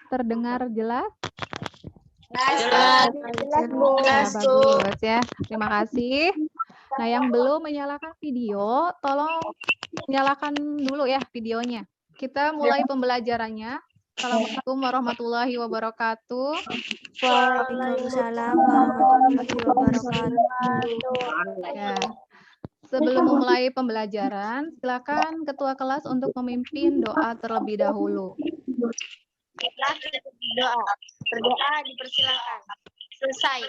terdengar jelas? Jelas. Nah, bagus ya. Terima kasih. Nah, yang belum menyalakan video, tolong nyalakan dulu ya videonya. Kita mulai pembelajarannya. Assalamualaikum warahmatullahi wabarakatuh. Waalaikumsalam warahmatullahi wabarakatuh. Ya. Sebelum memulai pembelajaran, silakan ketua kelas untuk memimpin doa terlebih dahulu. Doa. Berdoa dipersilakan. Selesai.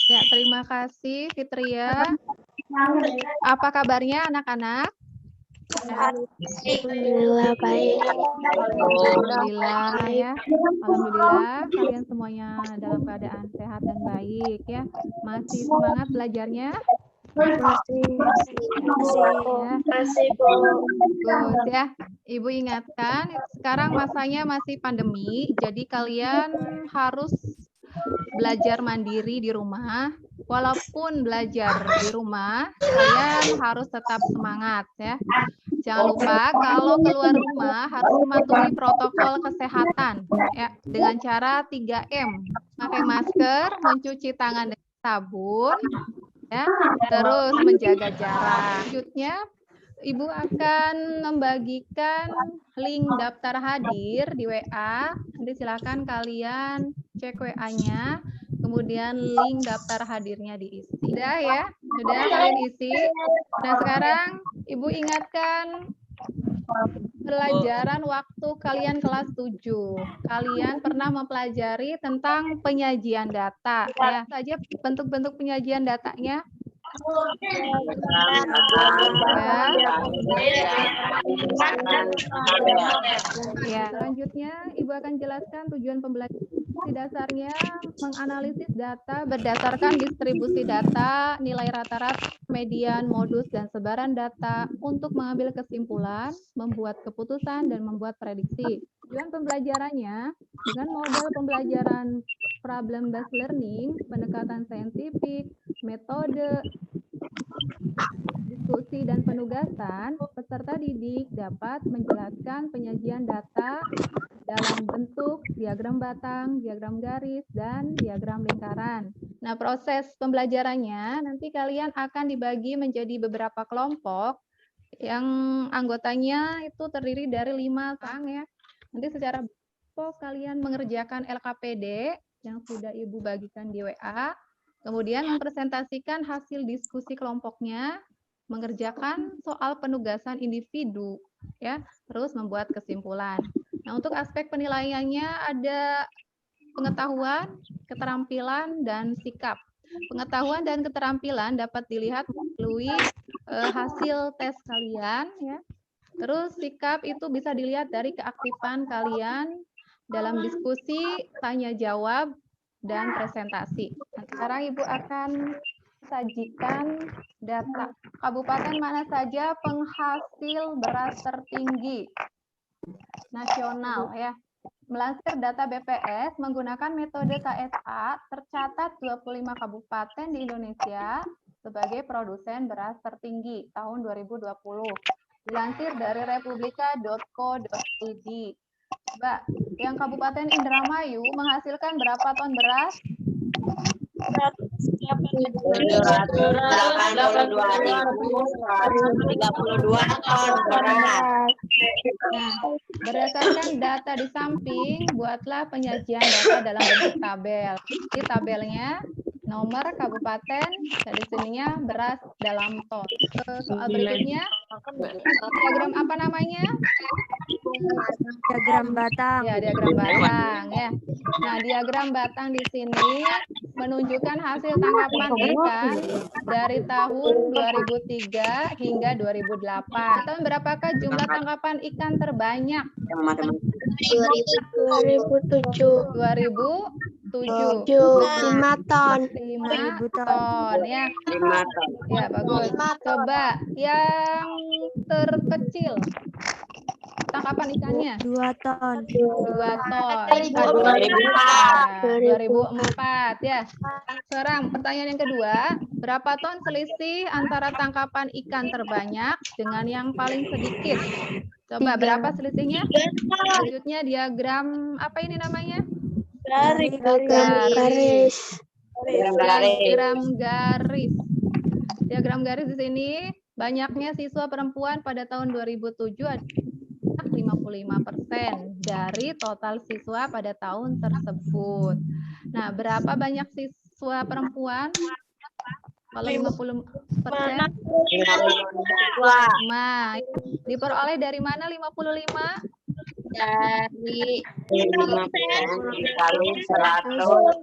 Ya, terima kasih Fitria. Apa kabarnya anak-anak? Alhamdulillah baik. Alhamdulillah ya. Alhamdulillah kalian semuanya dalam keadaan sehat dan baik ya. Masih semangat belajarnya? Masih, Bagus ya. Ibu ingatkan, sekarang masanya masih pandemi, jadi kalian harus belajar mandiri di rumah. Walaupun belajar di rumah, kalian harus tetap semangat ya. Jangan lupa kalau keluar rumah harus mematuhi protokol kesehatan ya dengan cara 3M. Pakai masker, mencuci tangan dengan sabun ya, terus menjaga jarak. Selanjutnya Ibu akan membagikan link daftar hadir di WA. Nanti silakan kalian cek WA-nya, kemudian link daftar hadirnya diisi. Sudah ya? Sudah kalian isi? Nah, sekarang Ibu ingatkan pelajaran waktu kalian kelas 7. Kalian pernah mempelajari tentang penyajian data ya. Saja bentuk-bentuk penyajian datanya. Ya, selanjutnya Ibu akan jelaskan tujuan pembelajaran. Dasarnya menganalisis data berdasarkan distribusi data, nilai rata-rata, median, modus, dan sebaran data untuk mengambil kesimpulan, membuat keputusan, dan membuat prediksi. Tujuan pembelajarannya dengan model pembelajaran problem based learning, pendekatan saintifik, metode, diskusi, dan penugasan, peserta didik dapat menjelaskan penyajian data dalam bentuk diagram batang, diagram garis, dan diagram lingkaran. Nah, proses pembelajarannya nanti kalian akan dibagi menjadi beberapa kelompok yang anggotanya itu terdiri dari 5 orang ya. Nanti secara kelompok kalian mengerjakan LKPD yang sudah Ibu bagikan di WA, kemudian mempresentasikan hasil diskusi kelompoknya, mengerjakan soal penugasan individu ya, terus membuat kesimpulan. Nah, untuk aspek penilaiannya ada pengetahuan, keterampilan, dan sikap. Pengetahuan dan keterampilan dapat dilihat melalui hasil tes kalian ya. Terus sikap itu bisa dilihat dari keaktifan kalian dalam diskusi, tanya jawab, dan presentasi. Nah, sekarang Ibu akan sajikan data. Kabupaten mana saja penghasil beras tertinggi nasional ya. Melansir data BPS menggunakan metode KSA, tercatat 25 kabupaten di Indonesia sebagai produsen beras tertinggi tahun 2020. Dilansir dari republika.co.id. Mbak, yang Kabupaten Indramayu menghasilkan berapa ton beras? 782.132 ton beras. Nah, berdasarkan data di samping, buatlah penyajian data dalam bentuk tabel. Di tabelnya nomor kabupaten, dan di sininya beras dalam ton. Soal berikutnya, diagram apa namanya? Diagram batang. Ya, diagram batang ya. Nah, diagram batang di sini menunjukkan hasil tangkapan ikan dari tahun 2003 hingga 2008. Tahun berapakah jumlah tangkapan ikan terbanyak? 2007. 2007. 5 ton. 5 ton ya. 5 ton. Ya, bagus. Coba yang terkecil tangkapan ikannya 2 ton. 2 ton. 2004. 2004 ya. Sekarang pertanyaan yang kedua, Berapa ton selisih antara tangkapan ikan terbanyak dengan yang paling sedikit? Coba, 3. berapa selisihnya? Selanjutnya diagram apa ini namanya? Garis. Diagram garis. Diagram garis di sini banyaknya siswa perempuan pada tahun 2007 adalah 55% dari total siswa pada tahun tersebut. Nah, berapa banyak siswa perempuan? Kalau 50%? 5. Diperoleh dari mana 55? Dari 5% dikali 100.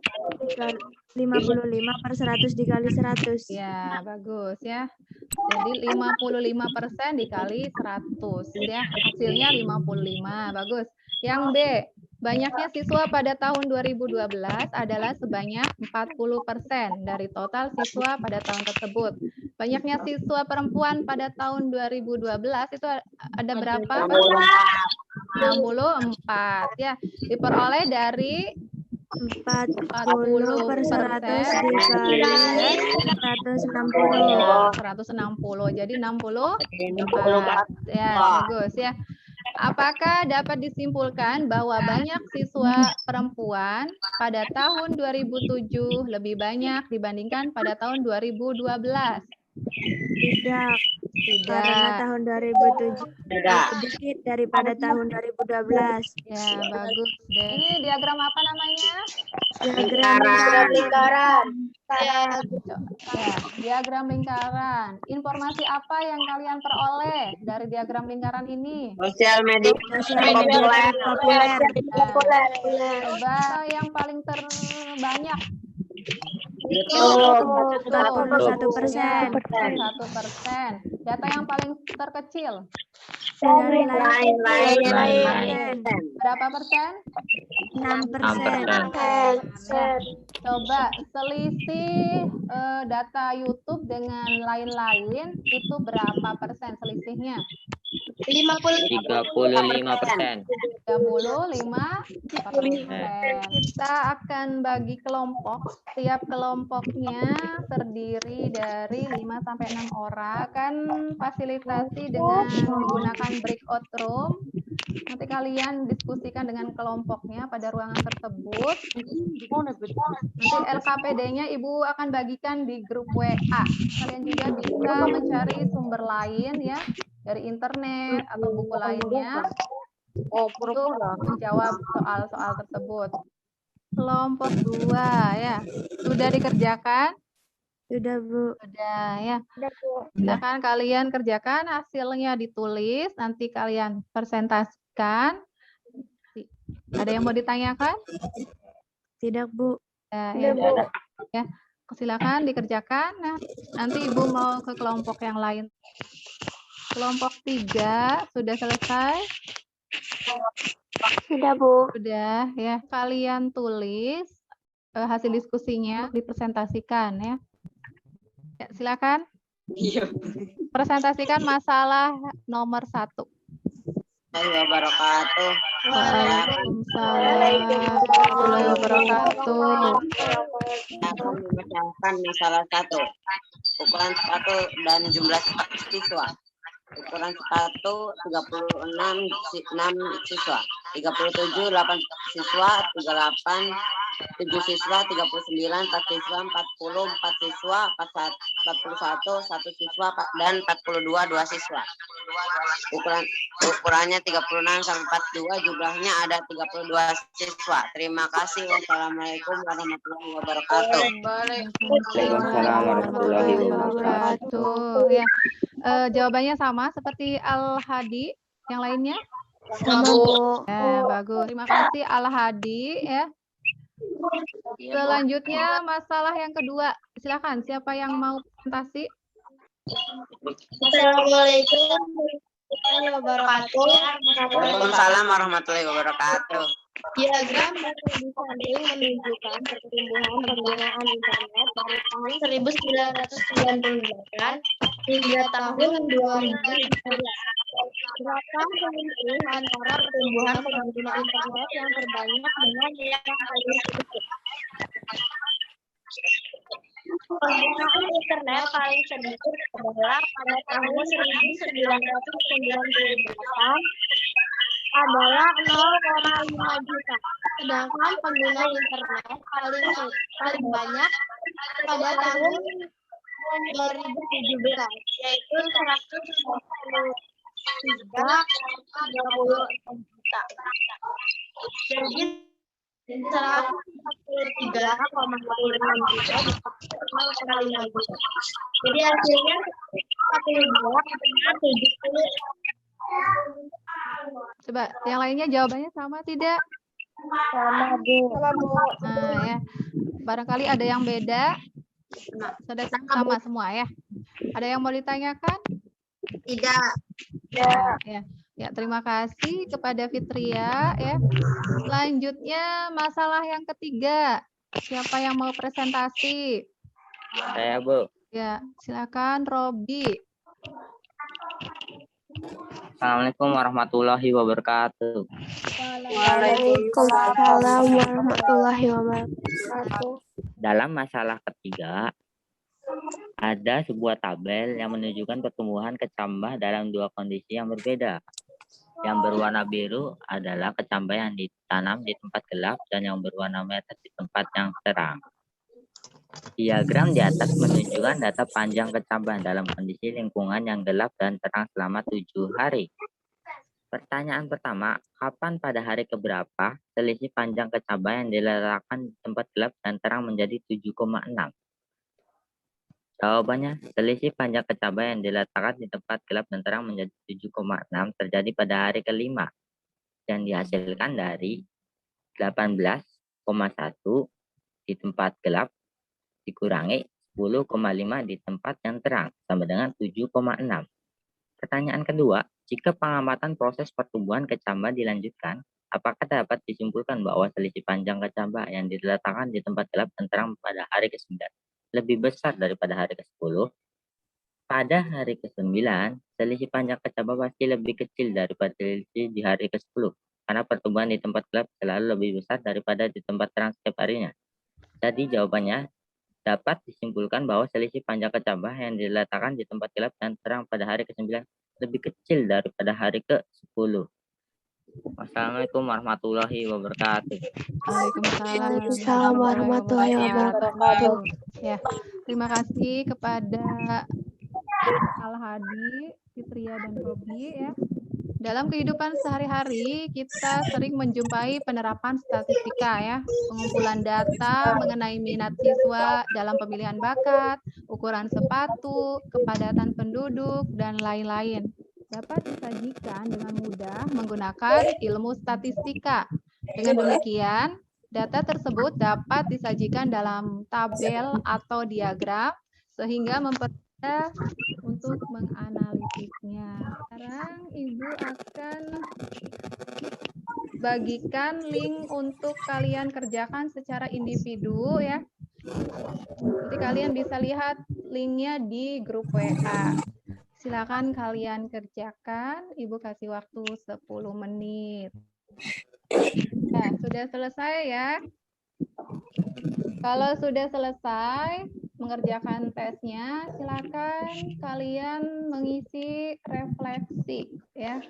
55/100 dikali 100. Ya, bagus ya. Jadi 55% dikali 100 ya. Hasilnya 55. Bagus. Yang B, banyaknya siswa pada tahun 2012 adalah sebanyak 40% dari total siswa pada tahun tersebut. Banyaknya siswa perempuan pada tahun 2012 itu ada berapa, Pak? 64 ya. Diperoleh dari 40/100 dikali 160. 160. Jadi 64. Ya, bagus ya. Apakah dapat disimpulkan bahwa banyak siswa perempuan pada tahun 2007 lebih banyak dibandingkan pada tahun 2012? Tidak. Karena Tidak. tahun 2007 sedikit daripada tahun 2012. Ya, bagus deh. Ini diagram apa namanya? Diagram lingkaran. Ya, diagram lingkaran. Informasi apa yang kalian peroleh dari diagram lingkaran ini? Sosial media populer. Coba yang paling terbanyak. 41%. 1%. Data yang paling terkecil. lain. Berapa persen? 6%. Coba selisih data YouTube dengan lain-lain itu berapa persen selisihnya? 35%. 35%. Kita akan bagi kelompok. Setiap kelompoknya terdiri dari 5 sampai 6 orang. Akan fasilitasi dengan menggunakan breakout room. Nanti kalian diskusikan dengan kelompoknya pada ruangan tersebut. Nanti LKPD-nya Ibu akan bagikan di grup WA. Kalian juga bisa mencari sumber lain ya, dari internet atau buku lainnya untuk menjawab soal-soal tersebut. Kelompok 2 ya. Sudah dikerjakan? Sudah, Bu. Sudah ya. Silakan kalian kerjakan, hasilnya ditulis, nanti kalian presentasikan. Ada yang mau ditanyakan? Tidak, Bu. Ya. Silakan dikerjakan. Nah, nanti Ibu mau ke kelompok yang lain. Kelompok 3 sudah selesai? Sudah, Bu. Sudah ya. Kalian tulis hasil diskusinya, dipresentasikan ya. Ya, silakan. Presentasikan masalah nomor 1. Wabarakatuh. Waalaikumsalam warahmatullahi wabarakatuh. Akan memecahkan masalah 1. Ukuran sepatu dan jumlah siswa. Ukuran sepatu 36 siswa, 37 8 siswa, 38 7 siswa, 39 4 siswa, 40 4 siswa, 41 1 siswa dan 42 2 siswa. Ukurannya 36 sampai 42, jumlahnya ada 32 siswa. Terima kasih. Wassalamualaikum warahmatullahi wabarakatuh. Waalaikumsalam warahmatullahi wabarakatuh. Ya. Jawabannya sama seperti Al-Hadi yang lainnya? Bagus. Terima kasih Al-Hadi ya. Selanjutnya masalah yang kedua. Silakan, siapa yang mau presentasi? Assalamualaikum warahmatullahi wabarakatuh. Waalaikumsalam warahmatullahi wabarakatuh. Diagram bersamping menunjukkan pertumbuhan penggunaan internet dari tahun 1998 hingga tahun 2011. Berapa selisih antara pertumbuhan pengguna internet yang terbanyak dengan yang paling sedikit? Penggunaan internet paling sedikit adalah pada tahun 1998 adalah 0,5 juta. Sedangkan pengguna internet paling banyak pada tahun 2017 yaitu 133,30 juta. Jadi 143,45 juta. Jadi hasilnya 42,70. Coba yang lainnya jawabannya sama tidak? Sama, Bu. Nah, ya. Barangkali ada yang beda. Sudah sama semua ya. Ada yang mau ditanyakan? Tidak. Ya, ya, terima kasih kepada Fitria ya. Selanjutnya masalah yang ketiga. Siapa yang mau presentasi? Saya, Bu. Ya, silakan Robi. Assalamualaikum warahmatullahi wabarakatuh. Waalaikumsalam warahmatullahi wabarakatuh. Dalam masalah ketiga, ada sebuah tabel yang menunjukkan pertumbuhan kecambah dalam dua kondisi yang berbeda. Yang berwarna biru adalah kecambah yang ditanam di tempat gelap dan yang berwarna merah di tempat yang terang. Diagram di atas menunjukkan data panjang kecambah dalam kondisi lingkungan yang gelap dan terang selama 7 hari. Pertanyaan pertama, kapan pada hari keberapa selisih panjang kecambah yang diletakkan di tempat gelap dan terang menjadi 7,6? Jawabannya, selisih panjang kecambah yang diletakkan di tempat gelap dan terang menjadi 7,6 terjadi pada hari kelima yang dihasilkan dari 18,1 di tempat gelap dikurangi 10,5 di tempat yang terang sama dengan 7,6. Pertanyaan kedua, jika pengamatan proses pertumbuhan kecambah dilanjutkan, apakah dapat disimpulkan bahwa selisih panjang kecambah yang diletakkan di tempat gelap dan terang pada hari ke-9 lebih besar daripada hari ke-10? Pada hari ke-9, selisih panjang kecambah pasti lebih kecil daripada selisih di hari ke-10 karena pertumbuhan di tempat gelap selalu lebih besar daripada di tempat terang setiap harinya. Jadi jawabannya dapat disimpulkan bahwa selisih panjang kecambah yang diletakkan di tempat gelap dan terang pada hari ke-9 lebih kecil daripada hari ke-10. Wassalamualaikum warahmatullahi wabarakatuh. Waalaikumsalam warahmatullahi wabarakatuh. Ya, terima kasih kepada Al-Hadi, Fitria, dan Robi ya. Dalam kehidupan sehari-hari, kita sering menjumpai penerapan statistika ya, pengumpulan data mengenai minat siswa dalam pemilihan bakat, ukuran sepatu, kepadatan penduduk, dan lain-lain. Dapat disajikan dengan mudah menggunakan ilmu statistika. Dengan demikian, data tersebut dapat disajikan dalam tabel atau diagram, sehingga mempermudah untuk menganalisisnya. Sekarang Ibu akan bagikan link untuk kalian kerjakan secara individu ya. Nanti kalian bisa lihat linknya di grup WA. Silakan kalian kerjakan. Ibu kasih waktu 10 menit. Nah, sudah selesai ya. Kalau sudah selesai mengerjakan tesnya, silakan kalian mengisi refleksi ya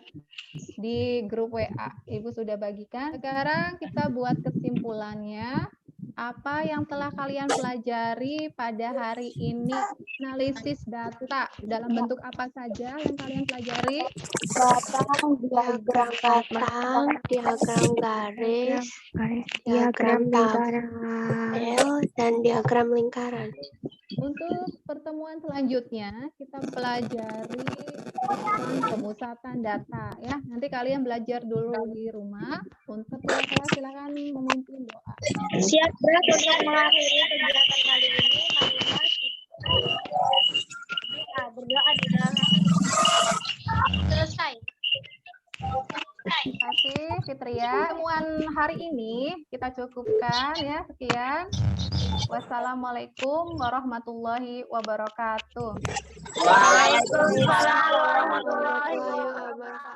di grup WA. Ibu sudah bagikan. Sekarang kita buat kesimpulannya. Apa yang telah kalian pelajari pada hari ini? Analisis data dalam bentuk apa saja yang kalian pelajari? Diagram batang, diagram garis, diagram lingkaran, dan diagram lingkaran. Untuk pertemuan selanjutnya, kita pelajari pemusatan data ya. Nanti kalian belajar dulu di rumah. Untuk kelas silakan memimpin doa. Siap berat untuk mengakhiri kegiatan kali ini. Marilah kita berdoa di dalam selesai. Terima kasih Fitria. Pertemuan hari ini kita cukupkan ya. Sekian. Wassalamualaikum warahmatullahi wabarakatuh. Waalaikumsalam warahmatullahi wabarakatuh.